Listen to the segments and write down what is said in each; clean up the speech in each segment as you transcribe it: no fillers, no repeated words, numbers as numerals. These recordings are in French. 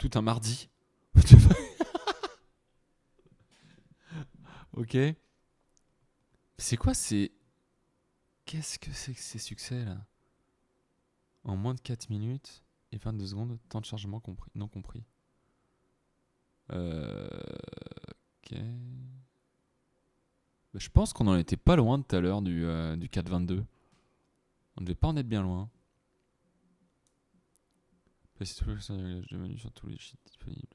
tout un mardi. Ok. C'est quoi ces... Qu'est-ce que c'est que ces succès là? En moins de 4 minutes et 22 secondes, temps de chargement compris, non compris. Ok. Bah, je pense qu'on en était pas loin tout à l'heure du 4,22. On devait pas en être bien loin. Passez tout le village de menu sur tous les shit disponibles.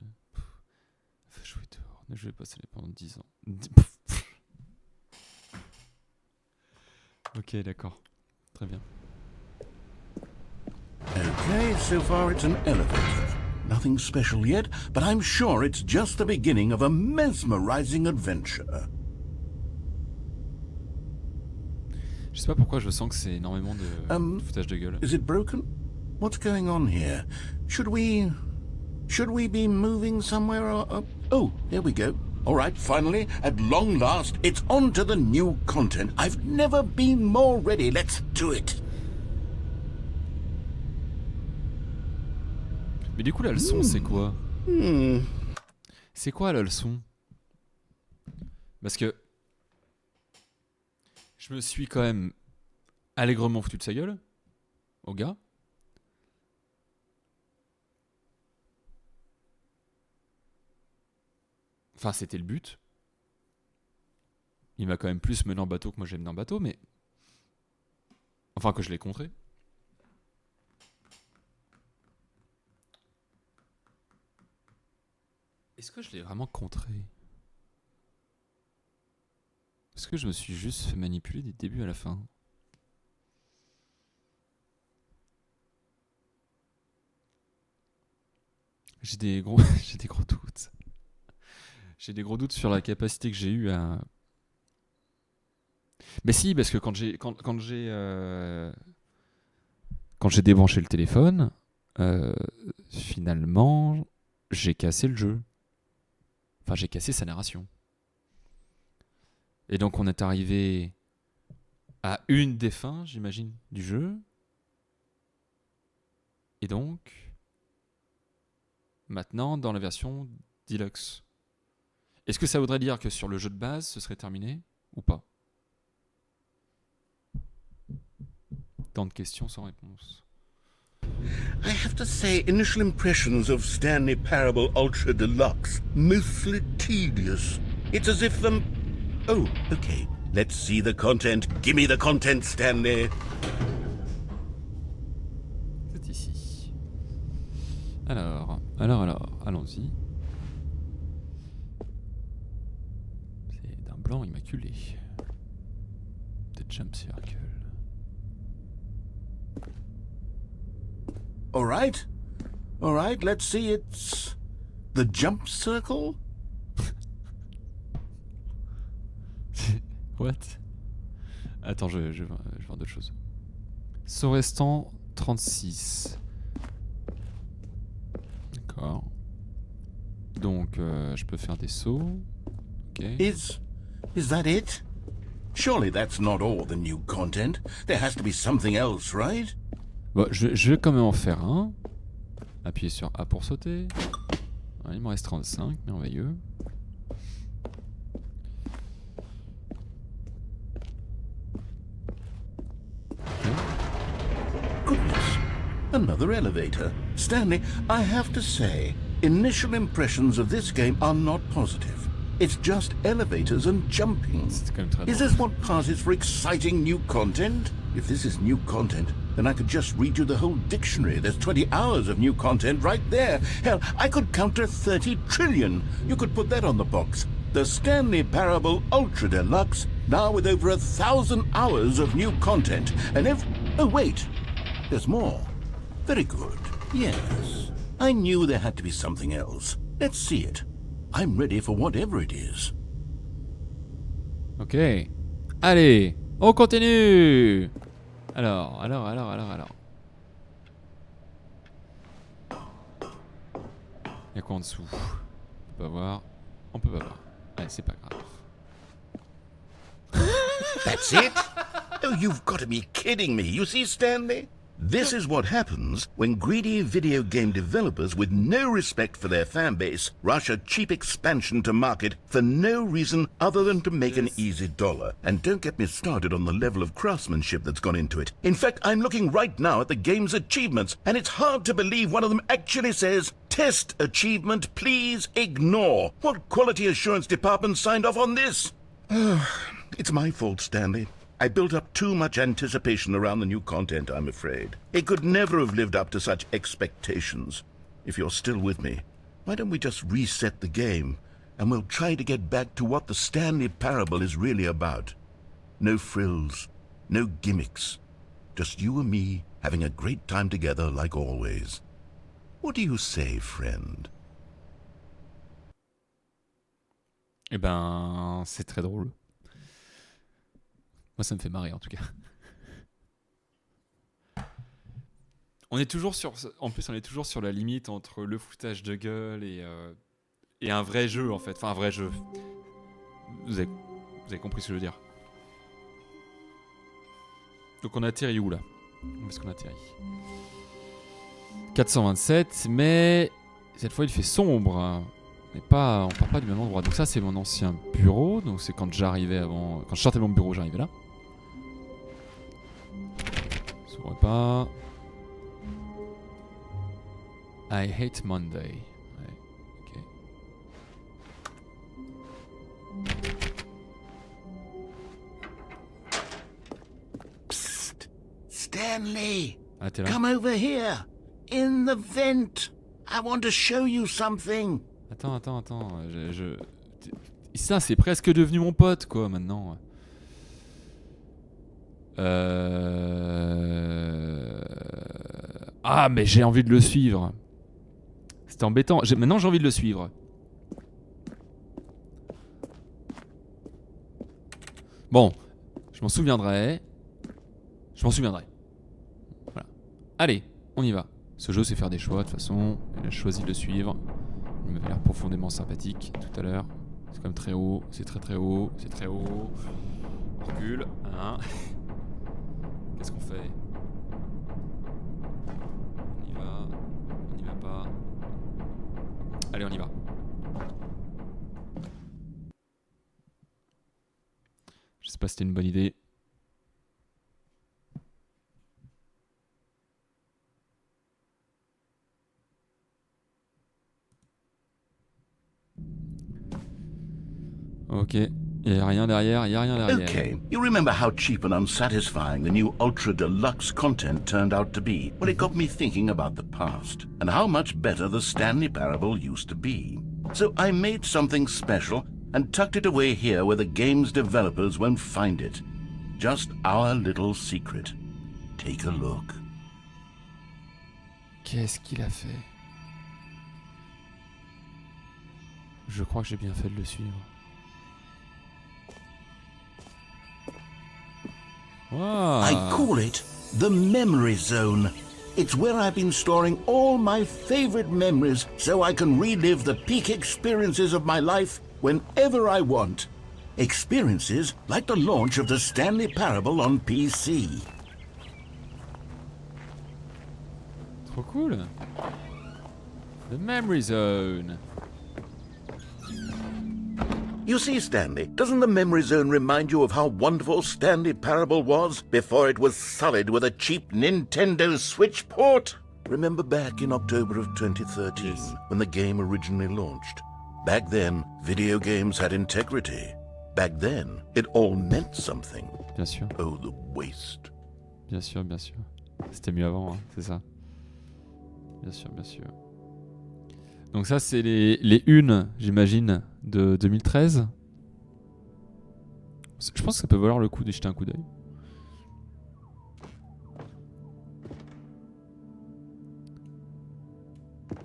Faut jouer dehors. Je vais passer les pendant 10 ans. Ok, d'accord. Très bien. Okay, so far it's an elevator. Nothing special yet, but I'm sure it's just the beginning of a mesmerizing adventure. Je sais pas pourquoi je sens que c'est énormément de foutage de gueule. Is it broken? What's going on here? Should we be moving somewhere or... Oh, here we go. All right, finally, at long last, it's on to the new content. I've never been more ready. Let's do it. Mais du coup, la leçon, c'est quoi? C'est quoi la leçon? Parce que je me suis quand même allègrement foutu de sa gueule au gars. Enfin, c'était le but. Il m'a quand même plus mené en bateau que moi j'ai mené en bateau, mais... Enfin, que je l'ai contré. Est-ce que je l'ai vraiment contré? Est-ce que je me suis juste fait manipuler du début à la fin? J'ai des gros doutes. J'ai des gros doutes sur la capacité que j'ai eue à... Mais si, parce que quand j'ai débranché le téléphone, finalement, j'ai cassé le jeu. Enfin, j'ai cassé sa narration. Et donc, on est arrivé à une des fins, j'imagine, du jeu. Et donc, maintenant, dans la version Deluxe. Est-ce que ça voudrait dire que sur le jeu de base, ce serait terminé ou pas? Tant de questions sans réponse. I have to say, initial impressions of Stanley Parable Ultra Deluxe, mostly tedious. It's as if Oh, okay. Let's see the content. Give me the content, Stanley. C'est ici. Alors, allons-y. C'est d'un blanc immaculé. The Jump Circle. All right, let's see, it's the jump circle? What? Attends, je vais voir d'autres choses. Saut restant 36. D'accord. Donc, je peux faire des sauts. Ok. Is that it? Surely that's not all the new content. There has to be something else, right? Bon, je vais quand même en faire un. Appuyez sur A pour sauter. Ouais, il me reste 35, merveilleux. Goodness, another elevator. Stanley, I have to say, initial impressions of this game are not positive. It's just elevators and jumping. C'est quand même très Is drôle. this what passes for exciting new content? If this is new content, then I could just read you the whole dictionary. There's 20 hours of new content right there. Hell, I could count to 30 trillion. You could put that on the box. The Stanley Parable Ultra Deluxe, now with over 1,000 hours of new content. And oh wait, there's more. Very good. Yes, I knew there had to be something else. Let's see it. I'm ready for whatever it is. Ok. Allez, on continue. Alors. Il y a quoi en dessous? On peut pas voir. On peut pas voir. Allez, c'est pas grave. That's it? Oh, you've got to be kidding me. You see, Stanley? This is what happens when greedy video game developers with no respect for their fan base rush a cheap expansion to market for no reason other than to make an easy dollar. And don't get me started on the level of craftsmanship that's gone into it. In fact, I'm looking right now at the game's achievements, and it's hard to believe one of them actually says, "Test achievement, please ignore." What quality assurance department signed off on this? It's my fault, Stanley. I built up too much anticipation around the new content, I'm afraid. It could never have lived up to such expectations. If you're still with me, why don't we just reset the game, and we'll try to get back to what the Stanley Parable is really about. No frills, no gimmicks. Just you and me having a great time together like always. What do you say, friend? Eh ben, c'est très drôle. Moi, ça me fait marrer en tout cas. On est toujours sur la limite entre le foutage de gueule et un vrai jeu en fait. Enfin, un vrai jeu. Vous avez compris ce que je veux dire. Donc on atterrit où là? Où est-ce qu'on atterrit? 427, mais cette fois il fait sombre. Mais pas, on part pas du même endroit. Donc ça c'est mon ancien bureau. Donc c'est quand j'arrivais avant, quand je sortais de mon bureau, j'arrivais là. S'ouvre pas. I hate Monday. Ouais, ok. Psst, Stanley, Ah, t'es là. come over here, in the vent. I want to show you something. Attends. Ça, c'est presque devenu mon pote, quoi, maintenant. Ah, mais j'ai envie de le suivre. C'était embêtant. Maintenant, j'ai envie de le suivre. Bon, je m'en souviendrai. Voilà. Allez, on y va. Ce jeu, c'est faire des choix, de toute façon. Il a choisi de le suivre. Il m'avait l'air profondément sympathique tout à l'heure. C'est quand même très haut, c'est très haut, c'est très haut. On recule, hein. Qu'est-ce qu'on fait? On y va pas. Allez, on y va. Je sais pas si c'était une bonne idée. Ok, il n'y a rien derrière, Okay, you remember how cheap and unsatisfying the new Ultra Deluxe content turned out to be? Well, it got me thinking about the past and how much better the Stanley Parable used to be. So I made something special and tucked it away here where the game's developers won't find it. Just our little secret. Take a look. Qu'est-ce qu'il a fait? Je crois que j'ai bien fait de le suivre. Wow. I call it the Memory Zone. It's where I've been storing all my favorite memories so I can relive the peak experiences of my life whenever I want. Experiences like the launch of the Stanley Parable on PC. Trop cool. The Memory Zone. You see, Stanley, doesn't the Memory Zone remind you of how wonderful Stanley Parable was before it was sullied with a cheap Nintendo Switch port? Remember back in October of 2013, Yes. when the game originally launched? Back then, video games had integrity. Back then, it all meant something. Bien sûr, Oh, the waste. bien sûr. C'était mieux avant, hein, c'est ça. Bien sûr. Donc ça, c'est les unes, j'imagine, de 2013. Je pense que ça peut valoir le coup d'y jeter un coup d'œil.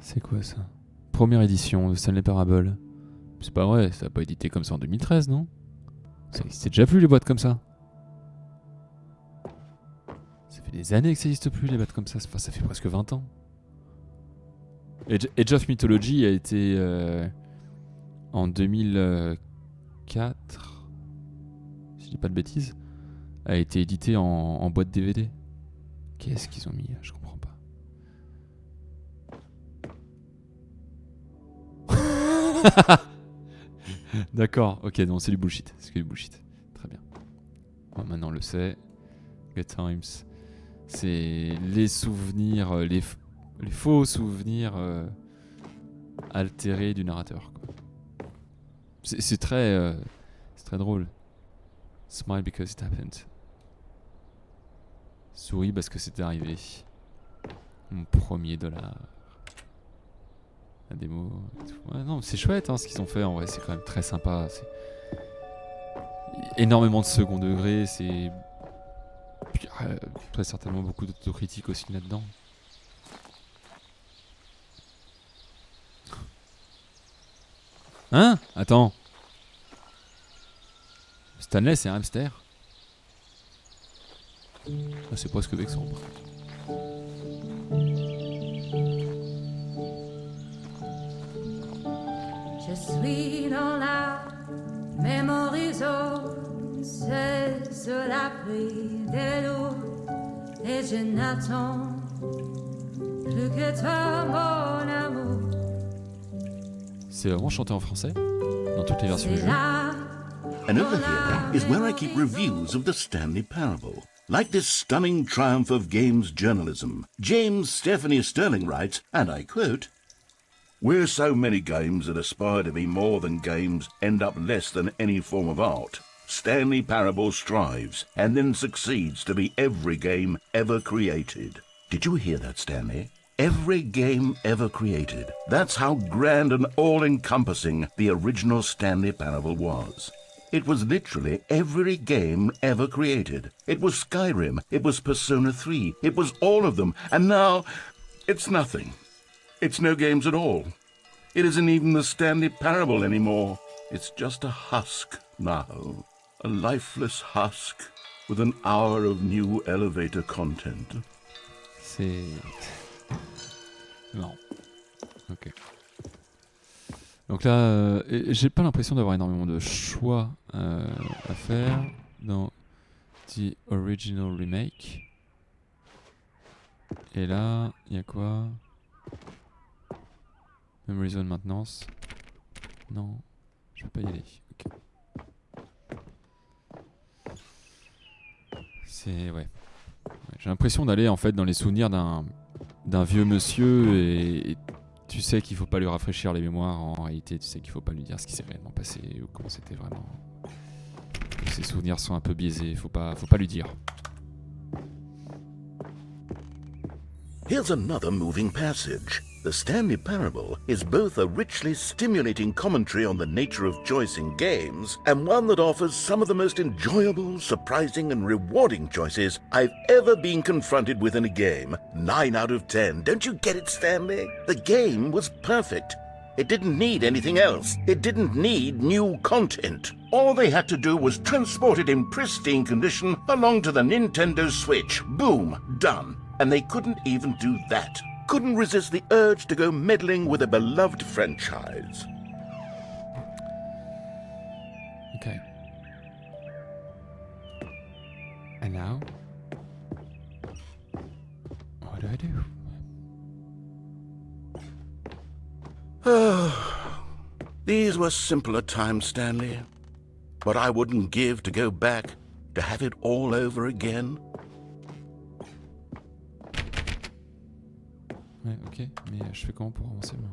C'est quoi ça? Première édition de Stanley Parable. C'est pas vrai, ça n'a pas édité comme ça en 2013, non? Ça existait déjà plus les boîtes comme ça. Ça fait des années que ça n'existe plus les boîtes comme ça. Enfin, ça fait presque 20 ans. Age of Mythology a été en 2004, si je dis pas de bêtises, a été édité en boîte DVD. Qu'est-ce qu'ils ont mis là? Je comprends pas. D'accord, ok, non, c'est du bullshit. C'est que du bullshit. Très bien. Bon, maintenant on le sait. Good times. C'est les souvenirs, les faux souvenirs altérés du narrateur, quoi. C'est très drôle. Smile because it happened. Souris parce que c'était arrivé. Mon premier dollar. La démo. Et tout. Ouais, non, c'est chouette ce qu'ils ont fait. En vrai, c'est quand même très sympa. C'est énormément de second degré. C'est très certainement beaucoup d'autocritique aussi là-dedans. Hein? Attends. Stanley, c'est un hamster. Ah, c'est presque vexant. Je suis dans la mémorisation, c'est sur l'abri des loups, et je n'attends plus que toi, mon amour. C'est vraiment chanté en français dans toutes les versions du jeu. And over here is where I keep reviews of the Stanley Parable. Like this stunning triumph of games journalism, James Stephanie Sterling writes, and I quote, "Where so many games that aspire to be more than games end up less than any form of art, Stanley Parable strives and then succeeds to be every game ever created." Did you hear that, Stanley? Every game ever created. That's how grand and all-encompassing the original Stanley Parable was. It was literally every game ever created. It was Skyrim, it was Persona 3, it was all of them, and now it's nothing. It's no games at all. It isn't even the Stanley Parable anymore. It's just a husk now. A lifeless husk with an hour of new elevator content. C'est marrant. Ok. Donc là, j'ai pas l'impression d'avoir énormément de choix à faire dans The Original Remake. Et là, il y a quoi? Memory Zone maintenance. Non, je peux pas y aller. Ok. C'est ouais. J'ai l'impression d'aller en fait dans les souvenirs d'un vieux monsieur et tu sais qu'il faut pas lui rafraîchir les mémoires. En réalité, tu sais qu'il faut pas lui dire ce qui s'est réellement passé ou comment c'était vraiment. Que ses souvenirs sont un peu biaisés. Faut pas lui dire. Here's another moving passage. The Stanley Parable is both a richly stimulating commentary on the nature of choice in games and one that offers some of the most enjoyable, surprising and rewarding choices I've ever been confronted with in a game. 9 out of 10. Don't you get it, Stanley? The game was perfect. It didn't need anything else. It didn't need new content. All they had to do was transport it in pristine condition along to the Nintendo Switch. Boom, done. And they couldn't even do that. Couldn't resist the urge to go meddling with a beloved franchise. Okay. And now? What do I do? These were simpler times, Stanley. What I wouldn't give to go back, to have it all over again. Ouais, ok, mais je fais comment pour avancer moi?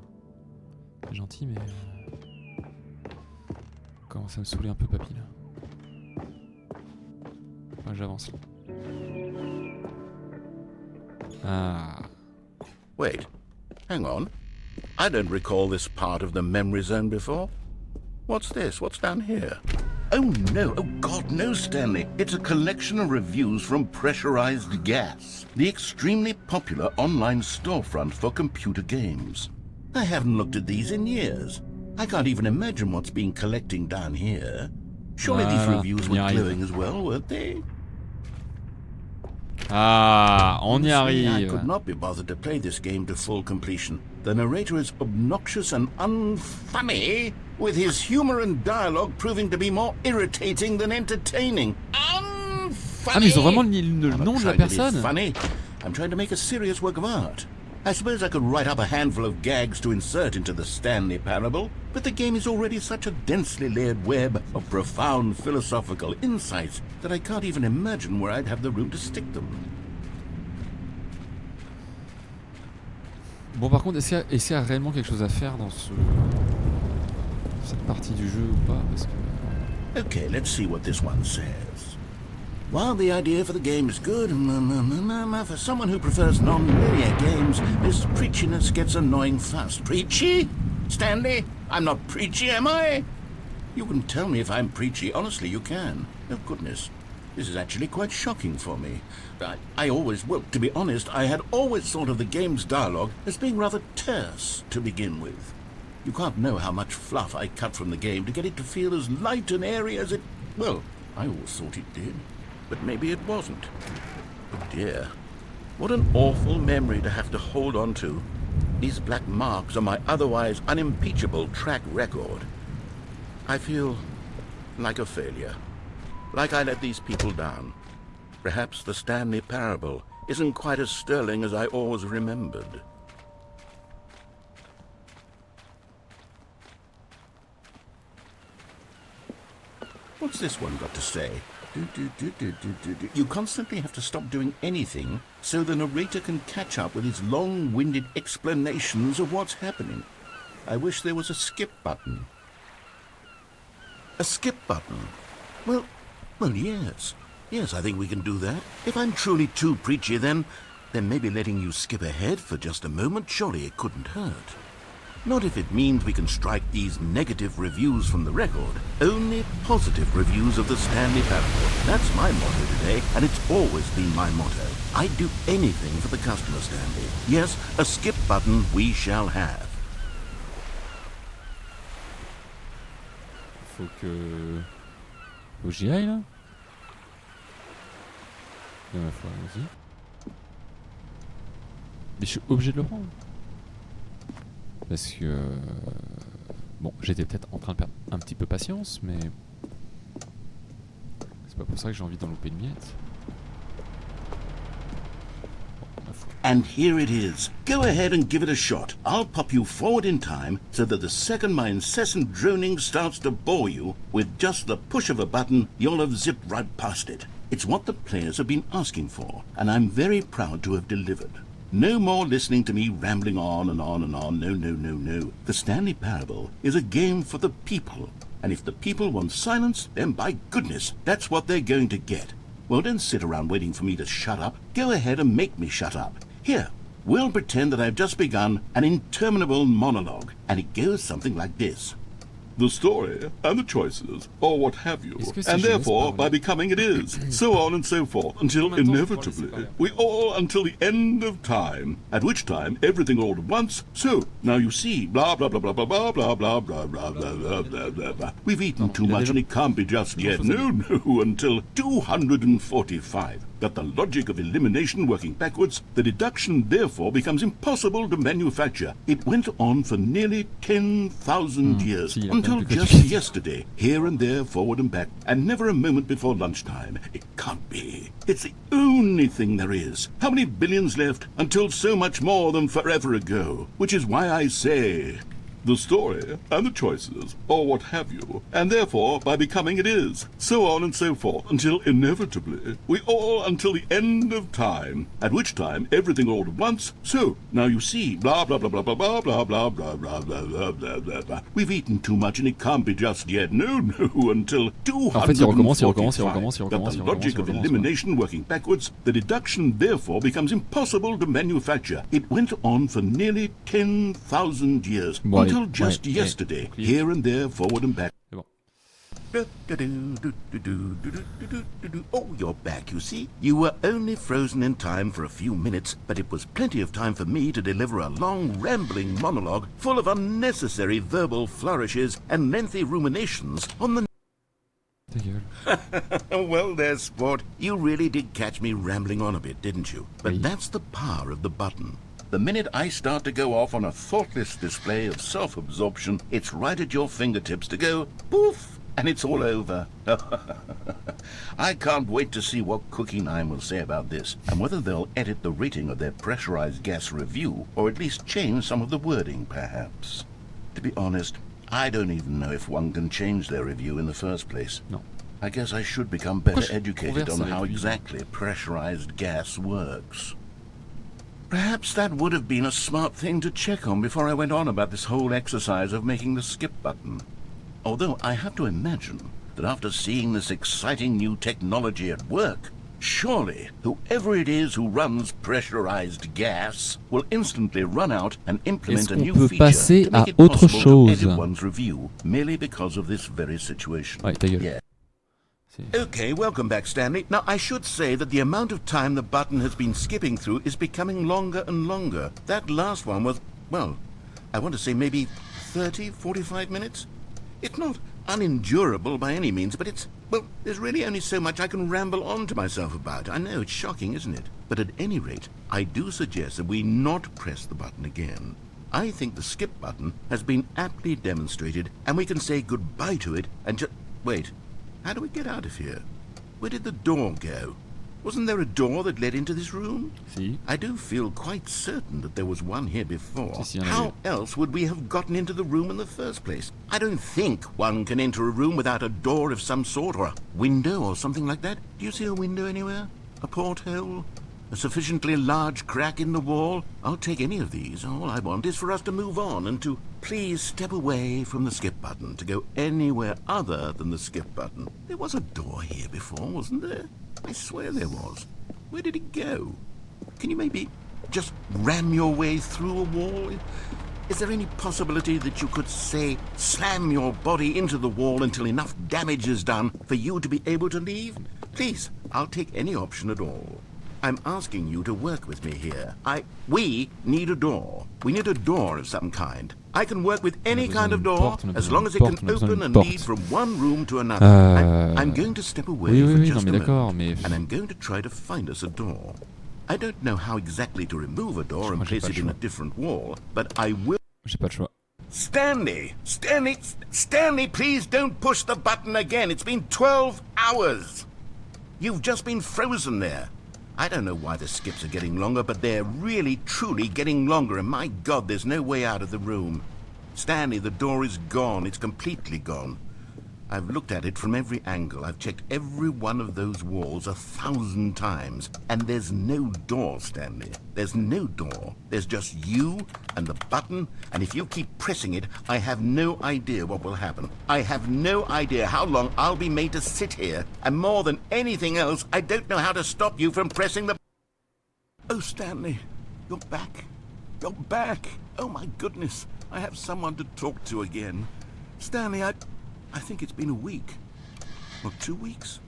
C'est gentil, mais commence à me saouler un peu, papy là. Ouais, j'avance là. Ah. Wait, hang on. I don't recall this part of the memory zone before. What's this? What's down here? Oh no, oh God, no, Stanley. It's a collection of reviews from Pressurized Gas, the extremely popular online storefront for computer games. I haven't looked at these in years. I can't even imagine what's been collecting down here. Surely these reviews were glowing as well, weren't they? Ah, on y I arrive. could not be bothered to play this game to full completion. The narrator is obnoxious and unfunny, with his humor and dialogue proving to be more irritating than entertaining. Unfunny. Ah, mais ils ont vraiment le nom de la personne. Funny, I'm trying to make a serious work of art. I suppose I could write up a handful of gags to insert into the Stanley Parable, but the game is already such a densely layered web of profound philosophical insights that I can't even imagine where I'd have the room to stick them. Bon, par contre, est-ce qu'il y a réellement quelque chose à faire dans cette partie du jeu ou pas? Parce que... Okay, let's see what this one says. While the idea for the game is good, for someone who prefers non-linear games, this preachiness gets annoying fast. Preachy? Stanley? I'm not preachy, am I? You can tell me if I'm preachy. Honestly, you can. Oh, goodness. This is actually quite shocking for me. Well, to be honest, I had always thought of the game's dialogue as being rather terse to begin with. You can't know how much fluff I cut from the game to get it to feel as light and airy as it... Well, I always thought it did. But maybe it wasn't. Oh dear. What an awful memory to have to hold on to. These black marks on my otherwise unimpeachable track record. I feel like a failure. Like I let these people down. Perhaps the Stanley Parable isn't quite as sterling as I always remembered. What's this one got to say? You constantly have to stop doing anything so the narrator can catch up with his long-winded explanations of what's happening. I wish there was a skip button. A skip button? Well, yes. Yes, I think we can do that. If I'm truly too preachy, then maybe letting you skip ahead for just a moment, surely it couldn't hurt. Not if it means we can strike these negative reviews from the record. Only positive reviews of the Stanley Parable. That's my motto today, and it's always been my motto. I'd do anything for the customer, Stanley. Yes, a skip button we shall have. Faut que j'y aille là. Vas-y. Mais je suis obligé de le prendre. Parce que... Bon, j'étais peut-être en train de perdre un petit peu patience, mais... C'est pas pour ça que j'ai envie d'en louper une miette. And here it is. Go ahead and give it a shot. I'll pop you forward in time so that the second my incessant droning starts to bore you, with just the push of a button, you'll have zipped right past it. It's what the players have been asking for, and I'm very proud to have delivered. No more listening to me rambling on and on and on. No. The Stanley Parable is a game for the people. And if the people want silence, then by goodness, that's what they're going to get. Well, don't sit around waiting for me to shut up. Go ahead and make me shut up. Here, we'll pretend that I've just begun an interminable monologue, and it goes something like this. The story and the choices, or what have you, and therefore, by becoming it is, so on and so forth, until inevitably, we all until the end of time, at which time everything all at once, so, now you see, blah blah blah blah blah blah blah blah blah blah blah blah blah blah. We've eaten too much and it can't be just yet, no, until 245. Got the logic of elimination working backwards, the deduction therefore becomes impossible to manufacture. It went on for nearly 10,000 years, until just yesterday, here and there, forward and back, and never a moment before lunchtime. It can't be. It's the only thing there is. How many billions left until so much more than forever ago? Which is why I say... the story and the choices, or what have you, and therefore, by becoming it is, so on and so forth, until inevitably, we all until the end of time, at which time everything all at once, so, now you see, blah blah blah blah blah blah blah blah blah blah blah blah blah blah. We've eaten too much and it can't be just yet, no, until 245. Got the logic of elimination working backwards, the deduction therefore becomes impossible to manufacture. It went on for nearly 10,000 years, until just yesterday, here and there, forward and back. Oh, you're back, you see. You were only frozen in time for a few minutes, but it was plenty of time for me to deliver a long, rambling monologue full of unnecessary verbal flourishes and lengthy ruminations on the... Well there, sport. You really did catch me rambling on a bit, didn't you? But that's the power of the button. The minute I start to go off on a thoughtless display of self-absorption, it's right at your fingertips to go, poof, and it's all over. I can't wait to see what Cookie 9 will say about this, and whether they'll edit the rating of their pressurized gas review, or at least change some of the wording, perhaps. To be honest, I don't even know if one can change their review in the first place. Non. I guess I should become better Pourquoi je educated on converse how avec lui? exactly pressurized gas works. Perhaps that would have been a smart thing to check on before I went on about this whole exercise of making the skip button. Although I have to imagine that after seeing this exciting new technology at work, surely whoever it is who runs pressurized gas will instantly run out and implement Est-ce a qu'on new peut feature passer to make à it autre possible to chose? edit one's review merely because of this very situation. Ouais, ta gueule. Yeah. C'est- Okay, welcome back, Stanley. Now, I should say that the amount of time the button has been skipping through is becoming longer and longer. That last one was, well, I want to say maybe 30, 45 minutes? It's not unendurable by any means, but it's, well, there's really only so much I can ramble on to myself about. I know, it's shocking, isn't it? But at any rate, I do suggest that we not press the button again. I think the skip button has been aptly demonstrated, and we can say goodbye to it and just... Wait. How do we get out of here? Where did the door go? Wasn't there a door that led into this room? Si. I do feel quite certain that there was one here before. Si, si, How else would we have gotten into the room in the first place? I don't think one can enter a room without a door of some sort, or a window or something like that. Do you see a window anywhere? A porthole? A sufficiently large crack in the wall? I'll take any of these. All I want is for us to move on and to please step away from the skip button, to go anywhere other than the skip button. There was a door here before, wasn't there? I swear there was. Where did it go? Can you maybe just ram your way through a wall? Is there any possibility that you could, say, slam your body into the wall until enough damage is done for you to be able to leave? Please, I'll take any option at all. I'm asking you to work with me here. We need a door. We need a door of some kind. I can work with any kind of door as long as it can open and lead from one room to another. I'm going to step away for Oui, just non, mais a d'accord, moment, mais... and I'm going to try to find us a door. I don't know how exactly to remove a door and Moi, j'ai place pas it le in a choix. different wall, but I will... J'ai pas le choix. Stanley, please don't push the button again. It's been 12 hours. You've just been frozen there. I don't know why the skips are getting longer, but they're really, truly getting longer, and my God, there's no way out of the room. Stanley, the door is gone. It's completely gone. I've looked at it from every angle. I've checked every one of those walls 1,000 times, and there's no door, Stanley. There's no door. There's just you and the button, and if you keep pressing it, I have no idea what will happen. I have no idea how long I'll be made to sit here, and more than anything else, I don't know how to stop you from pressing the... Oh, Stanley, you're back. You're back. Oh, my goodness. I have someone to talk to again. Stanley, I think it's been a week. Or 2 weeks.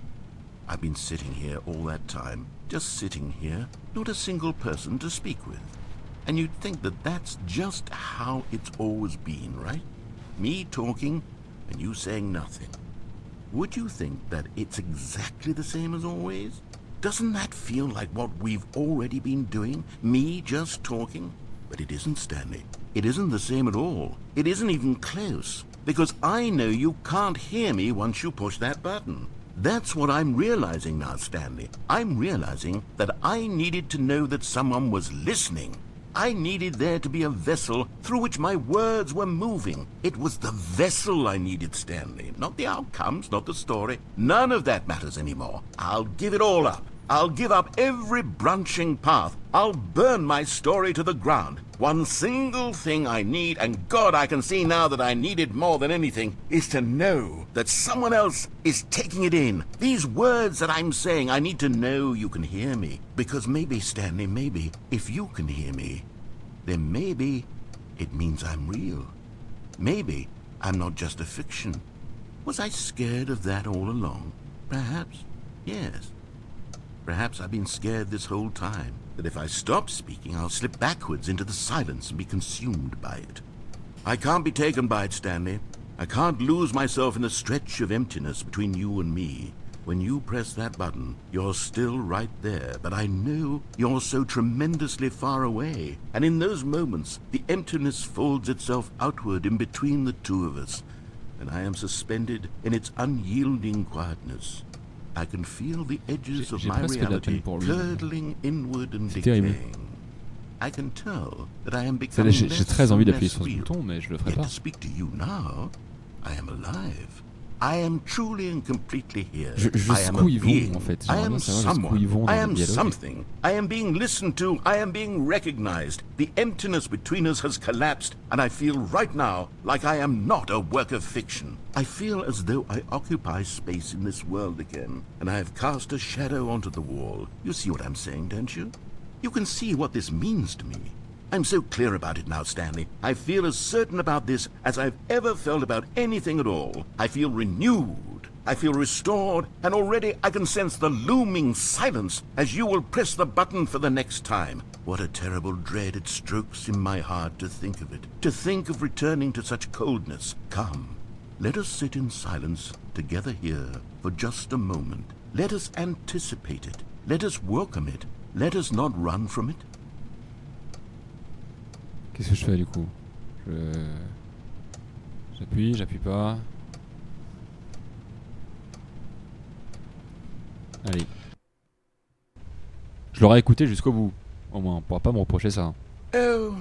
I've been sitting here all that time. Just sitting here. Not a single person to speak with. And you'd think that that's just how it's always been, right? Me talking and you saying nothing. Would you think that it's exactly the same as always? Doesn't that feel like what we've already been doing? Me just talking? But it isn't, Stanley. It isn't the same at all. It isn't even close. Because I know you can't hear me once you push that button. That's what I'm realizing now, Stanley. I'm realizing that I needed to know that someone was listening. I needed there to be a vessel through which my words were moving. It was the vessel I needed, Stanley. Not the outcomes, not the story. None of that matters anymore. I'll give it all up. I'll give up every branching path. I'll burn my story to the ground. One single thing I need, and God, I can see now that I need it more than anything, is to know that someone else is taking it in. These words that I'm saying, I need to know you can hear me. Because maybe, Stanley, maybe, if you can hear me, then maybe it means I'm real. Maybe I'm not just a fiction. Was I scared of that all along? Perhaps, yes. Perhaps I've been scared this whole time, that if I stop speaking, I'll slip backwards into the silence and be consumed by it. I can't be taken by it, Stanley. I can't lose myself in the stretch of emptiness between you and me. When you press that button, you're still right there, but I know you're so tremendously far away. And in those moments, the emptiness folds itself outward in between the two of us. and I am suspended in its unyielding quietness. I can feel the edges of J'ai my presque de la peine reality pour lui. curdling inward and C'est terrible. decaying. I can tell that I am becoming J'ai less très envie and d'appuyer less sur ce real. bouton, mais je le ferai Yet pas. to speak to you now, I am alive. I am truly and completely here. I am a Jusqu'où ils being. vont en fait. I J'aimerais am bien savoir jusqu'où ils vont someone. dans I le am dialogue. something. I am being listened to. I am being recognized. The emptiness between us has collapsed, and I feel right now like I am not a work of fiction. I feel as though I occupy space in this world again, and I have cast a shadow onto the wall. You see what I'm saying, don't you? You can see what this means to me. I'm so clear about it now, Stanley. I feel as certain about this as I've ever felt about anything at all. I feel renewed. I feel restored, and already I can sense the looming silence as you will press the button for the next time. What a terrible dread it strokes in my heart to think of it, to think of returning to such coldness. Come, let us sit in silence together here for just a moment. Let us anticipate it. Let us welcome it. Let us not run from it. Qu'est-ce que je fais du coup? J'appuie pas. Allez. Je l'aurais écouté jusqu'au bout. Au moins, on pourra pas me reprocher ça. Oh,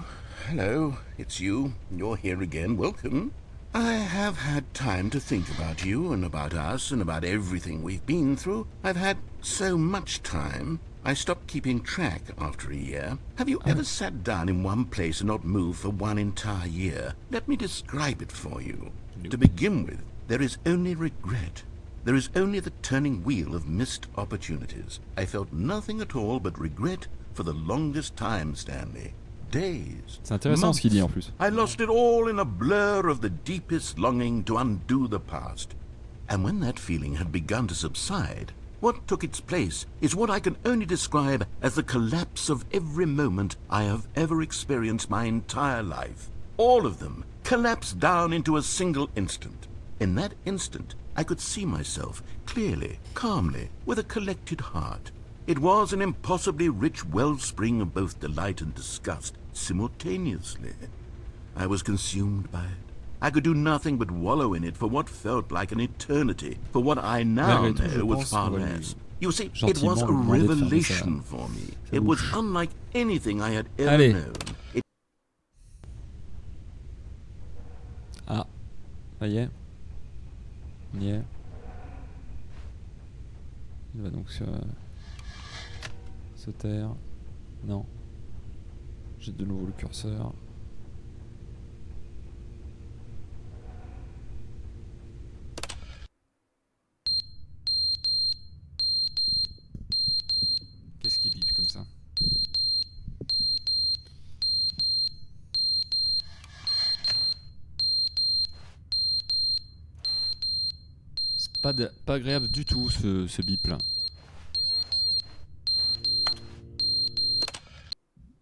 hello, it's you. You're here again. Welcome. I have had time to think about you and about us and about everything we've been through. I've had so much time. I stopped keeping track after a year. Have you ever sat down in one place and not moved for one entire year? Let me describe it for you. Nope. To begin with, there is only regret. There is only the turning wheel of missed opportunities. I felt nothing at all but regret for the longest time, Stanley. Days. C'est intéressant ce qu'il dit en plus. I lost it all in a blur of the deepest longing to undo the past. And when that feeling had begun to subside, what took its place is what I can only describe as the collapse of every moment I have ever experienced my entire life. All of them collapsed down into a single instant. In that instant, I could see myself clearly, calmly, with a collected heart. It was an impossibly rich wellspring of both delight and disgust simultaneously. I was consumed by it. I could do nothing but wallow in it for what felt like an eternity, for what I now know was far less. You see, it was a revelation for me. It was unlike anything I had ever known. Ah, ça y est. On y est. Il va donc se taire. Non. J'ai de nouveau le curseur. Qu'est-ce qui bip comme ça? C'est pas agréable du tout ce bip là.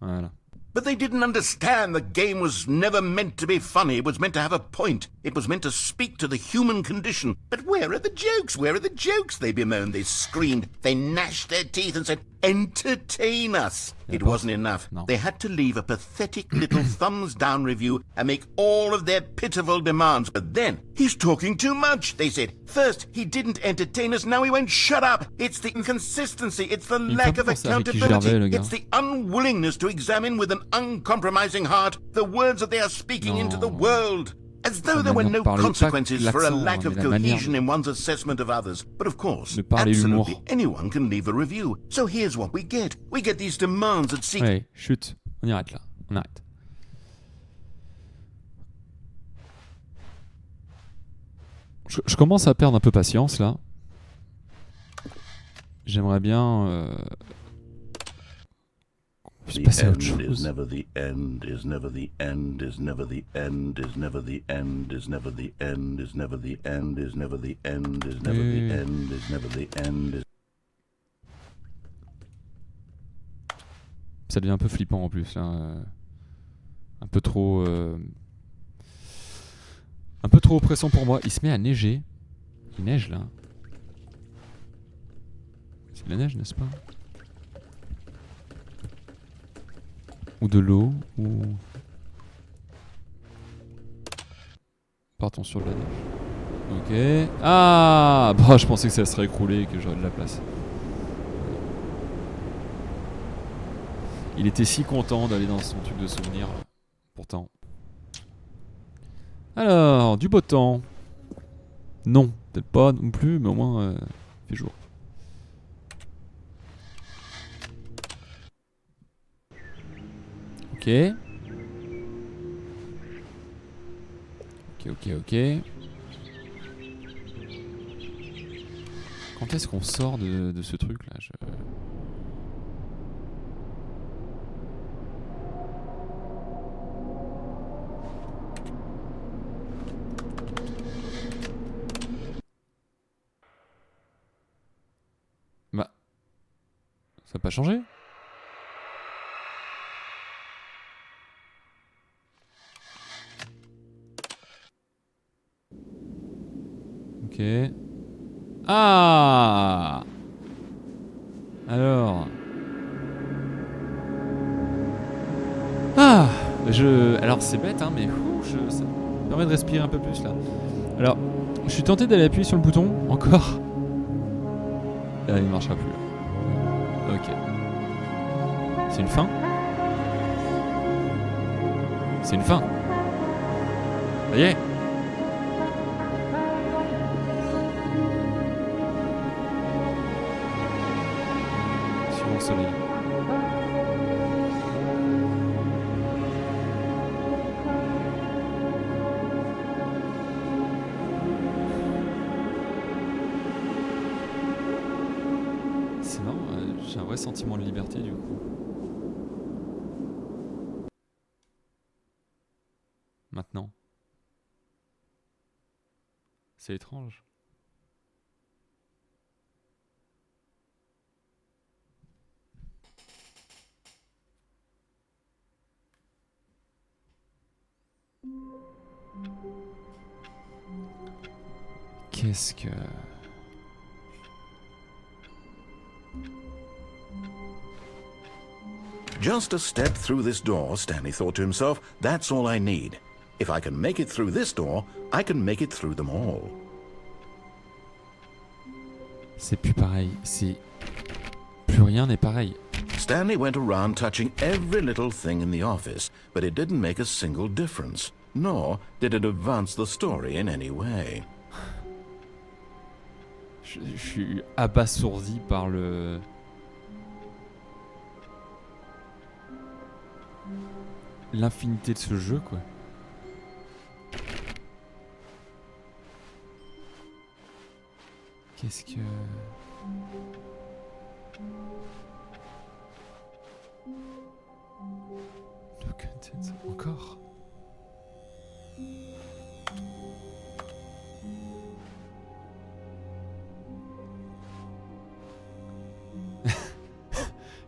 Voilà. But they didn't understand the game was never meant to be funny. It was meant to have a point. It was meant to speak to the human condition. But where are the jokes? Where are the jokes? They bemoaned, they screamed, they gnashed their teeth and said, entertain us. It wasn't enough. No. They had to leave a pathetic little thumbs down review and make all of their pitiful demands. But then, he's talking too much, they said. First, he didn't entertain us, now he won't shut up. It's the inconsistency, it's the lack of accountability, it's the unwillingness to examine with an uncompromising heart the words that they are speaking into the world. As though there were no consequences for a lack of cohesion in one's assessment of others. But of course, absolutely anyone can leave a review. So here's what we get. We get these demands that seek... Ouais, chut, on y arrête là, on arrête. Je commence à perdre un peu patience là. J'aimerais bien se passer à autre chose. Is never the end, is never the end, is never the end, is never the end, is never the end, is never the end, is never the end, is never the end, is never the end. Ça devient un peu flippant en plus là. Un peu trop oppressant pour moi. Il se met à neiger. Il neige là. C'est de la neige, n'est-ce pas? Ou de l'eau, ou... Partons sur de la neige. Ok. Ah bah je pensais que ça serait écroulé et que j'aurais de la place. Il était si content d'aller dans son truc de souvenir. Pourtant. Alors, du beau temps. Non, peut-être pas non plus, mais au moins, il fait jour. Ok. Ok. Quand est-ce qu'on sort de ce truc là Bah, ça n'a pas changé. Ok. Ah alors. Ah alors c'est bête hein, mais ça me permet de respirer un peu plus là. Alors, je suis tenté d'aller appuyer sur le bouton, encore. Ah, il ne marchera plus. Ok. C'est une fin. C'est une fin. Ça y est. Suivant le soleil. C'est marrant, j'ai un vrai sentiment de liberté du coup. Maintenant. C'est étrange. Qu'est-ce que... Just a step through this door, Stanley thought to himself. That's all I need. If I can make it through this door, I can make it through them all. C'est plus pareil. C'est... Plus rien n'est pareil. Stanley went around touching every little thing in the office, but it didn't make a single difference, nor did it advance the story in any way. Je suis abasourdi par l'infinité de ce jeu, quoi. Qu'est-ce que... Encore.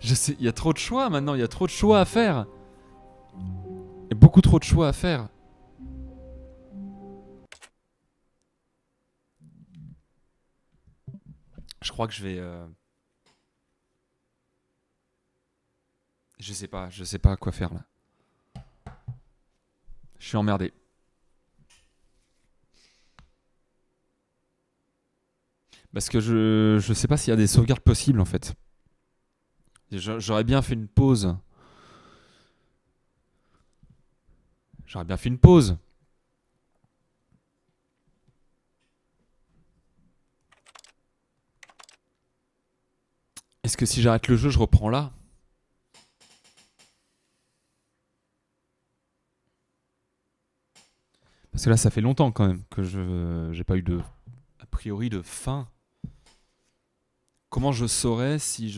Je sais, il y a trop de choix maintenant, il y a trop de choix à faire. Il y a beaucoup trop de choix à faire. Je crois que je vais... Je sais pas quoi faire là. Je suis emmerdé. Parce que je sais pas s'il y a des sauvegardes possibles en fait. J'aurais bien fait une pause. Est-ce que si j'arrête le jeu, je reprends là ? Parce que là, ça fait longtemps quand même que j'ai pas eu a priori de fin. Comment je saurais si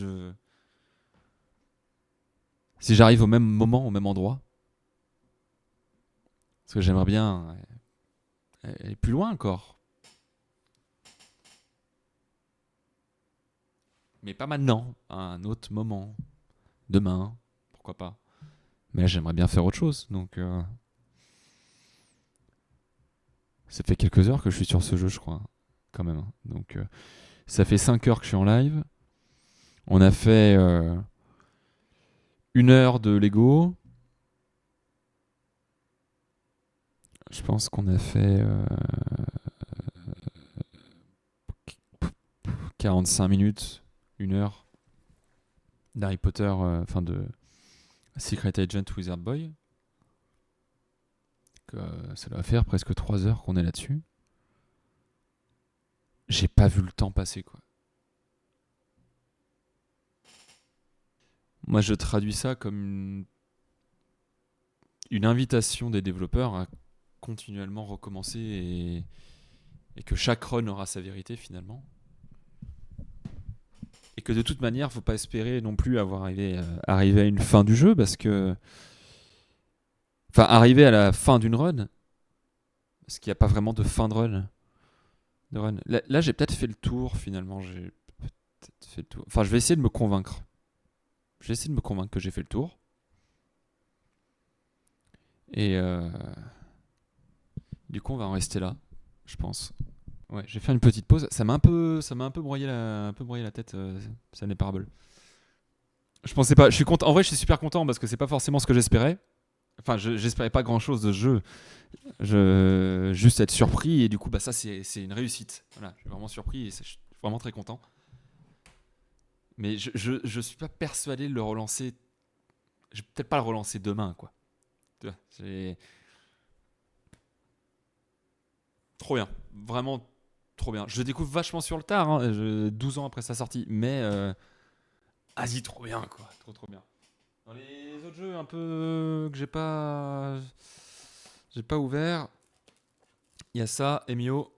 j'arrive au même moment, au même endroit ? Parce que j'aimerais bien aller plus loin encore. Mais pas maintenant, à un autre moment. Demain, pourquoi pas. Mais là, j'aimerais bien faire autre chose, donc... Ça fait quelques heures que je suis sur ce jeu, je crois, quand même. Donc, ça fait 5 heures que je suis en live. On a fait 1 heure de Lego. Je pense qu'on a fait 45 minutes, 1 heure d'Harry Potter, enfin de Secret Agent Wizard Boy. Ça doit faire presque 3 heures qu'on est là-dessus. J'ai pas vu le temps passer, quoi. Moi, je traduis ça comme une invitation des développeurs à continuellement recommencer et que chaque run aura sa vérité finalement. Et que de toute manière, faut pas espérer non plus arriver à une fin du jeu parce que. Enfin, arriver à la fin d'une run, parce qu'il n'y a pas vraiment de fin de run. Là, j'ai peut-être fait le tour finalement. Enfin, je vais essayer de me convaincre. Je vais essayer de me convaincre que j'ai fait le tour. Et du coup, on va en rester là, je pense. Ouais, je vais faire une petite pause. Ça m'a un peu broyé la tête, Stanley Parable. Je pensais pas. Je suis content. En vrai, je suis super content parce que c'est pas forcément ce que j'espérais. Enfin, j'espérais pas grand-chose de ce jeu. Juste être surpris et du coup, bah ça, c'est une réussite. Voilà, je suis vraiment surpris et je suis vraiment très content. Mais je suis pas persuadé de le relancer. Je vais peut-être pas le relancer demain, quoi. Tu vois, c'est trop bien, vraiment trop bien. Je découvre vachement sur le tard, hein, 12 ans après sa sortie, mais vas-y, trop bien, quoi, trop bien. Dans les autres jeux un peu que j'ai pas ouvert, il y a ça, Emio,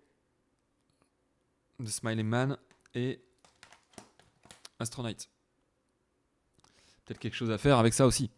The Smiling Man et Astronaut. Peut-être quelque chose à faire avec ça aussi.